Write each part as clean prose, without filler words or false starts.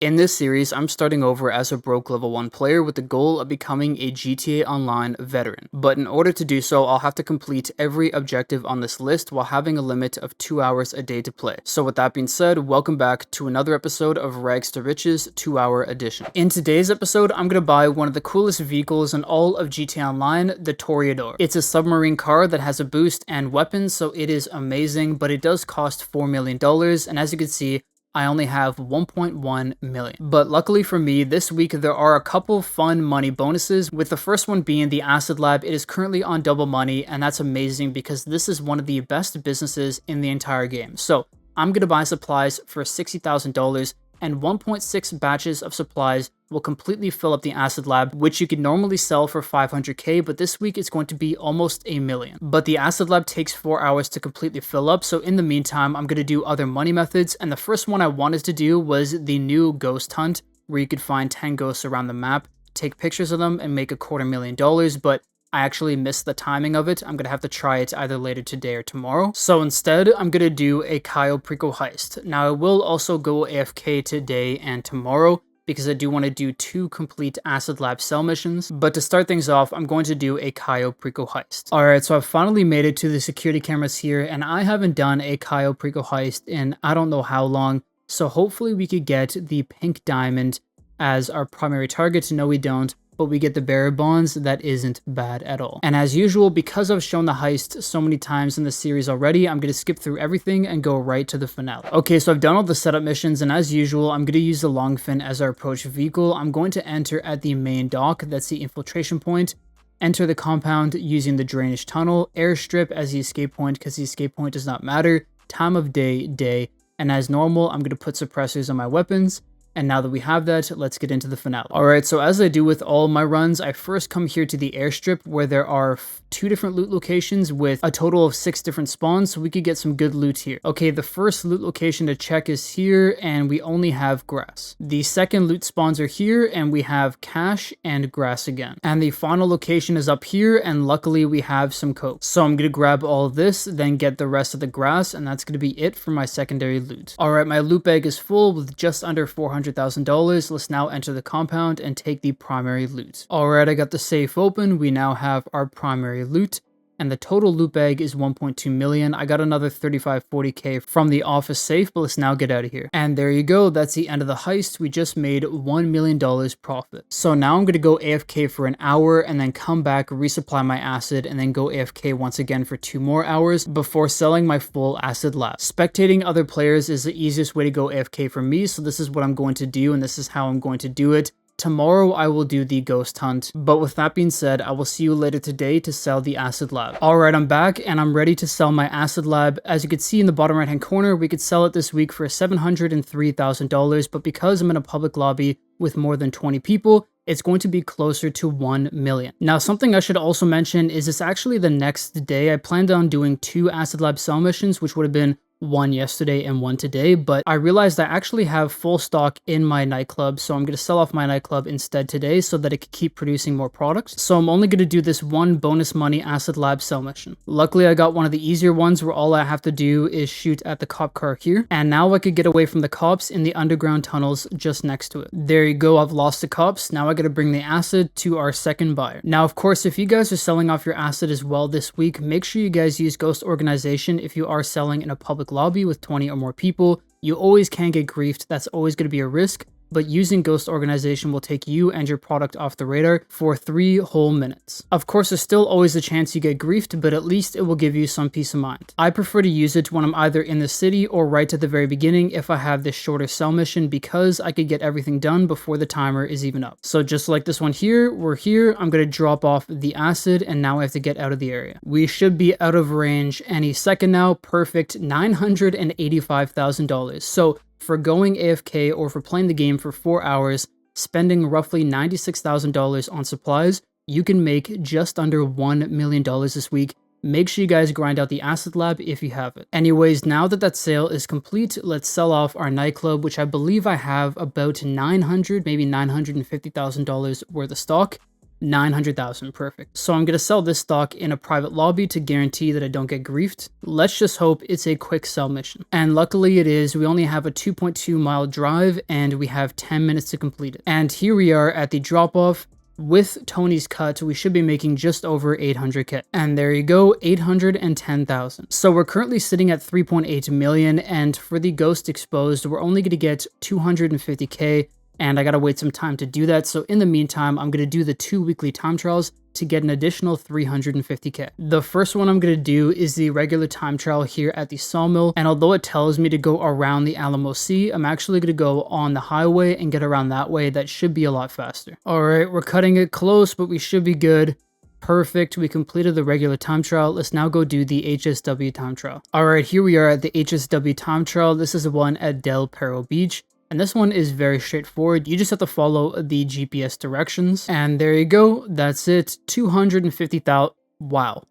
In this series, I'm starting over as a broke level 1 player with the goal of becoming a GTA Online veteran. But in order to do so, I'll have to complete every objective on this list while having a limit of 2 hours a day to play. So with that being said, welcome back to another episode of Rags to Riches 2-hour edition. In today's episode, I'm going to buy one of the coolest vehicles in all of GTA Online, the Toreador. It's a submarine car that has a boost and weapons, so it is amazing, but it does cost $4 million, and as you can see, I only have 1.1 million. But luckily for me, this week there are a couple fun money bonuses, with the first one being the Acid Lab. It is currently on double money, and that's amazing because this is one of the best businesses in the entire game. So I'm gonna buy supplies for $60,000, and 1.6 batches of supplies will completely fill up the Acid Lab, which you could normally sell for 500k, but this week it's going to be almost $1 million. But the Acid Lab takes 4 hours to completely fill up, so in the meantime, I'm going to do other money methods, and the first one I wanted to do was the new ghost hunt, where you could find 10 ghosts around the map, take pictures of them, and make $250,000, but I actually missed the timing of it. I'm going to have to try it either later today or tomorrow. So instead, I'm going to do a Cayo Perico heist. Now, I will also go AFK today and tomorrow, because I do want to do 2 complete Acid Lab cell missions. But to start things off, I'm going to do a Cayo Perico heist. Alright, so I've finally made it to the security cameras here, and I haven't done a Cayo Perico heist in I don't know how long, so hopefully we could get the pink diamond as our primary target. No, we don't, but we get the bearer bonds. That isn't bad at all. And as usual, because I've shown the heist so many times in the series already, I'm going to skip through everything and go right to the finale. Okay, so I've done all the setup missions, and as usual, I'm going to use the Longfin as our approach vehicle. I'm going to enter at the main dock, that's the infiltration point, enter the compound using the drainage tunnel, airstrip as the escape point because the escape point does not matter, time of day, and as normal, I'm going to put suppressors on my weapons. And now that we have that, let's get into the finale. Alright, so as I do with all my runs, I first come here to the airstrip where there are 2 different loot locations with a total of 6 different spawns, so we could get some good loot here. Okay, the first loot location to check is here, and we only have grass. The second loot spawns are here, and we have cash and grass again. And the final location is up here, and luckily we have some coke. So I'm gonna grab all of this, then get the rest of the grass, and that's gonna be it for my secondary loot. Alright, my loot bag is full with just under $400,000. Let's now enter the compound and take the primary loot. Alright, I got the safe open. We now have our primary loot, and the total loot bag is 1.2 million. I got another 35-40k from the office safe, but let's now get out of here. And there you go, that's the end of the heist. We just made $1 million profit. So now I'm gonna go AFK for an hour and then come back, resupply my acid, and then go AFK once again for 2 more hours before selling my full acid lab. Spectating other players is the easiest way to go AFK for me, so this is what I'm going to do, and this is how I'm going to do it. Tomorrow I will do the ghost hunt, but with that being said, I will see you later today to sell the acid lab. Alright, I'm back and I'm ready to sell my acid lab. As you can see in the bottom right hand corner, we could sell it this week for $703,000, but because I'm in a public lobby with more than 20 people, it's going to be closer to 1 million. Now, something I should also mention is it's actually the next day. I planned on doing 2 acid lab cell missions, which would have been 1 yesterday and 1 today, but I realized I actually have full stock in my nightclub, so I'm going to sell off my nightclub instead today so that it can keep producing more products. So I'm only going to do this 1 bonus money acid lab cell mission. Luckily, I got one of the easier ones where all I have to do is shoot at the cop car here, and now I could get away from the cops in the underground tunnels just next to it. There you go, I've lost the cops. Now I got to bring the acid to our second buyer. Now, of course, if you guys are selling off your acid as well this week, make sure you guys use Ghost Organization if you are selling in a public lobby with 20 or more people. You always can get griefed. That's always going to be a risk, but using Ghost Organization will take you and your product off the radar for 3 whole minutes. Of course, there's still always a chance you get griefed, but at least it will give you some peace of mind. I prefer to use it when I'm either in the city or right at the very beginning if I have this shorter cell mission, because I could get everything done before the timer is even up. So just like this one here, we're here, I'm going to drop off the acid, and now I have to get out of the area. We should be out of range any second now. Perfect, $985,000. So for going AFK or for playing the game for 4 hours, spending roughly $96,000 on supplies, you can make just under $1 million this week. Make sure you guys grind out the acid lab if you have it. Anyways, now that that sale is complete, let's sell off our nightclub, which I believe I have about $900, maybe $950,000 worth of stock. 900,000, perfect. So I'm gonna sell this stock in a private lobby to guarantee that I don't get griefed. Let's just hope it's a quick sell mission. And luckily it is. We only have a 2.2 mile drive and we have 10 minutes to complete it. And here we are at the drop off. With Tony's cut, we should be making just over 800k. And there you go, 810,000. So we're currently sitting at 3.8 million, and for the ghost exposed, we're only gonna get 250k, and I gotta wait some time to do that. So in the meantime, I'm gonna do the 2 weekly time trials to get an additional 350k. The first one I'm gonna do is the regular time trial here at the sawmill, and although it tells me to go around the Alamo Sea, I'm actually gonna go on the highway and get around that way. That should be a lot faster. All right, we're cutting it close, but we should be good. Perfect, we completed the regular time trial. Let's now go do the HSW time trial. All right, here we are at the HSW time trial. This is the one at Del Perro Beach. And this one is very straightforward. You just have to follow the GPS directions. And there you go. That's it. 250,000. Wow.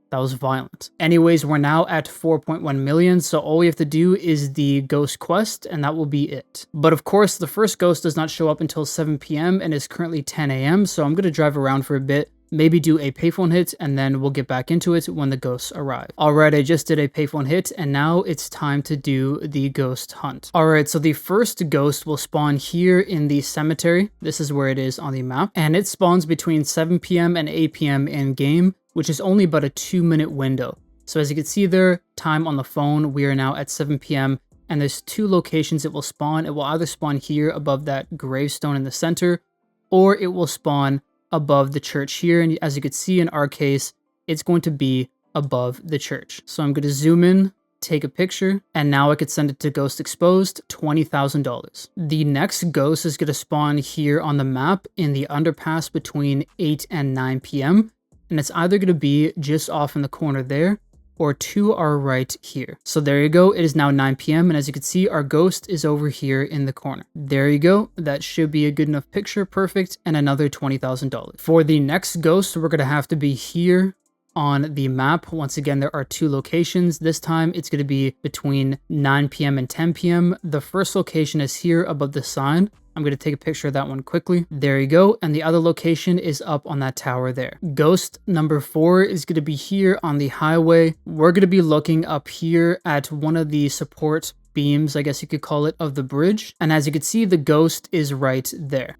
That was violent. Anyways, we're now at 4.1 million. So all we have to do is the ghost quest and that will be it. But of course, the first ghost does not show up until 7 p.m. and is currently 10 a.m. So I'm going to drive around for a bit. Maybe do a payphone hit and then we'll get back into it when the ghosts arrive. Alright, I just did a payphone hit and now it's time to do the ghost hunt. Alright, so the first ghost will spawn here in the cemetery. This is where it is on the map. And it spawns between 7 p.m. and 8 p.m. in game, which is only about a 2-minute window. So as you can see there, time on the phone, we are now at 7 p.m. and there's 2 locations it will spawn. It will either spawn here above that gravestone in the center, or it will spawn above the church here, and as you can see in our case, it's going to be above the church. So I'm going to zoom in, take a picture, and now I could send it to Ghost Exposed, $20,000. The next ghost is going to spawn here on the map in the underpass between 8 and 9 p.m. and it's either going to be just off in the corner there or to our right here. So there you go, it is now 9 p.m. and as you can see, our ghost is over here in the corner. There you go, that should be a good enough picture, perfect, and another $20,000. For the next ghost, we're gonna have to be here on the map. Once again, there are 2 locations. This time it's gonna be between 9 p.m. and 10 p.m. The first location is here above the sign. I'm going to take a picture of that one quickly. There you go. And the other location is up on that tower there. Ghost number 4 is going to be here on the highway. We're going to be looking up here at one of the support beams, I guess you could call it, of the bridge. And as you can see, the ghost is right there.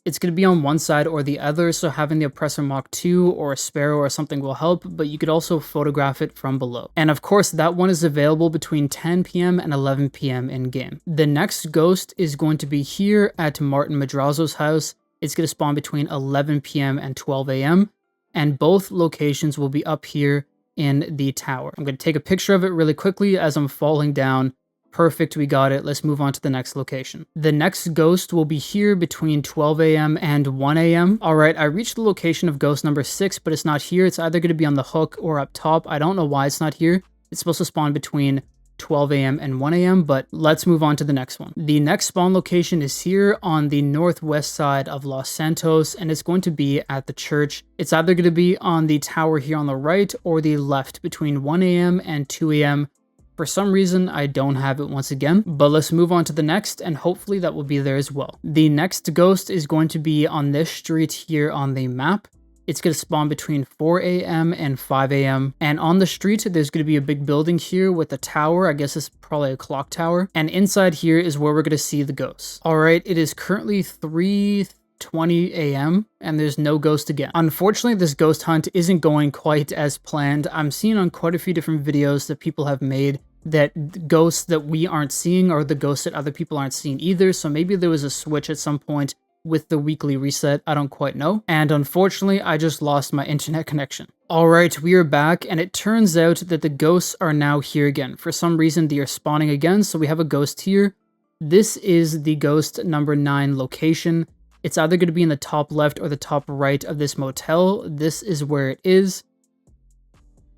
It's going to be on one side or the other, so having the Oppressor Mach 2 or a Sparrow or something will help, but you could also photograph it from below. And of course, that one is available between 10 p.m. and 11 p.m. in game. The next ghost is going to be here at Martin Madrazo's house. It's going to spawn between 11 p.m. and 12 a.m. and both locations will be up here in the tower. I'm going to take a picture of it really quickly as I'm falling down. Perfect, we got it. Let's move on to the next location. The next ghost will be here between 12 a.m. and 1 a.m. All right, I reached the location of ghost number 6, but it's not here. It's either going to be on the hook or up top. I don't know why it's not here. It's supposed to spawn between 12 a.m. and 1 a.m., but let's move on to the next one. The next spawn location is here on the northwest side of Los Santos, and it's going to be at the church. It's either going to be on the tower here on the right or the left between 1 a.m. and 2 a.m. For some reason, I don't have it once again, but let's move on to the next, and hopefully that will be there as well. The next ghost is going to be on this street here on the map. It's going to spawn between 4 a.m. and 5 a.m. And on the street, there's going to be a big building here with a tower. I guess it's probably a clock tower. And inside here is where we're going to see the ghosts. All right, it is currently 3:20 a.m. and there's no ghost again. Unfortunately, this ghost hunt isn't going quite as planned. I'm seeing on quite a few different videos that people have made that ghosts that we aren't seeing are the ghosts that other people aren't seeing either. So maybe there was a switch at some point with the weekly reset. I don't quite know. And unfortunately, I just lost my internet connection. All right, we are back, and it turns out that the ghosts are now here again. For some reason, they are spawning again. So we have a ghost here. This is the ghost number 9 location. It's either going to be in the top left or the top right of this motel. This is where it is.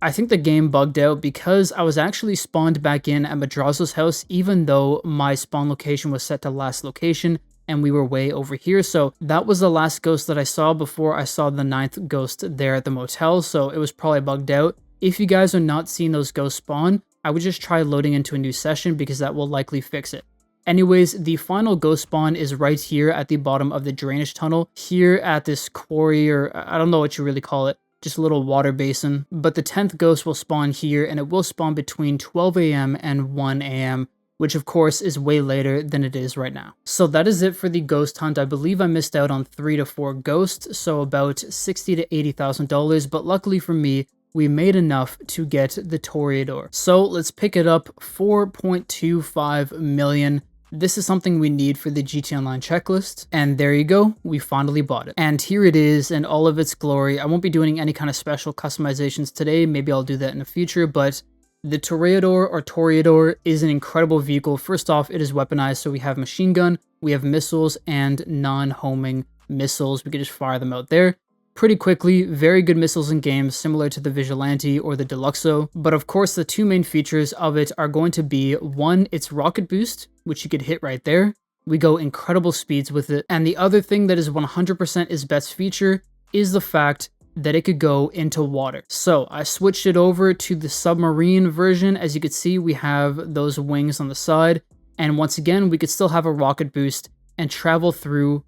I think the game bugged out because I was actually spawned back in at Madrazo's house, even though my spawn location was set to last location and we were way over here. So that was the last ghost that I saw before I saw the 9th ghost there at the motel. So it was probably bugged out. If you guys are not seeing those ghosts spawn, I would just try loading into a new session because that will likely fix it. Anyways, the final ghost spawn is right here at the bottom of the drainage tunnel, here at this quarry, or I don't know what you really call it, just a little water basin. But the 10th ghost will spawn here, and it will spawn between 12 a.m. and 1 a.m., which of course is way later than it is right now. So that is it for the ghost hunt. I believe I missed out on 3 to 4 ghosts, so about $60,000 to $80,000, but luckily for me, we made enough to get the Toreador. So let's pick it up, 4.25 million. This is something we need for the GTA Online checklist, and there you go, we finally bought it. And here it is in all of its glory. I won't be doing any kind of special customizations today, maybe I'll do that in the future, but the Toreador or Toreador is an incredible vehicle. First off, it is weaponized, so we have machine gun, we have missiles, and non-homing missiles. We can just fire them out there pretty quickly. Very good missiles in games, similar to the Vigilante or the Deluxo. But of course, the two main features of it are going to be, one, its rocket boost, which you could hit right there. We go incredible speeds with it. And the other thing that is 100% its best feature is the fact that it could go into water. So I switched it over to the Submarine version. As you can see, we have those wings on the side. And once again, we could still have a rocket boost and travel through.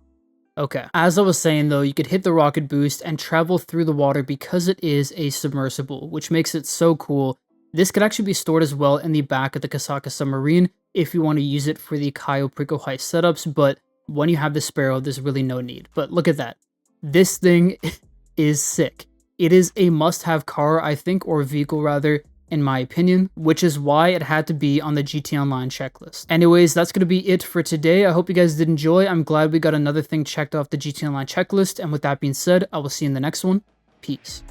Okay, as I was saying though, you could hit the rocket boost and travel through the water because it is a submersible, which makes it so cool. This could actually be stored as well in the back of the Kasaka Submarine if you want to use it for the Cayo Perico heist setups, but when you have the Sparrow, there's really no need. But look at that. This thing is sick. It is a must-have car, I think, or vehicle rather, in my opinion, which is why it had to be on the GTA Online checklist. Anyways, that's going to be it for today. I hope you guys did enjoy. I'm glad we got another thing checked off the GTA Online checklist, and with that being said, I will see you in the next one. Peace.